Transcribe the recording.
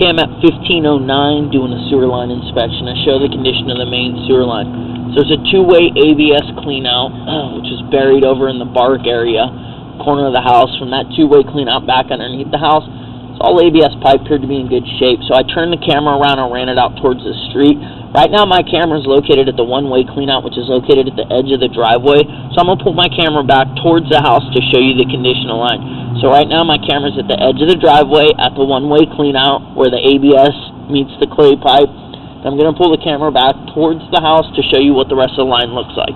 Okay, I'm at 1509 doing a sewer line inspection. I show the condition of the main sewer line. So there's a two-way ABS cleanout, which is buried over in the bark area, corner of the house. From that two-way cleanout back underneath the house, so all ABS pipe appeared to be in good shape. So I turned the camera around and ran it out towards the street. Right now my camera is located at the one-way cleanout, which is located at the edge of the driveway. So I'm going to pull my camera back towards the house to show you the condition of the line. So right now my camera's at the edge of the driveway at the one-way cleanout where the ABS meets the clay pipe. I'm going to pull the camera back towards the house to show you what the rest of the line looks like.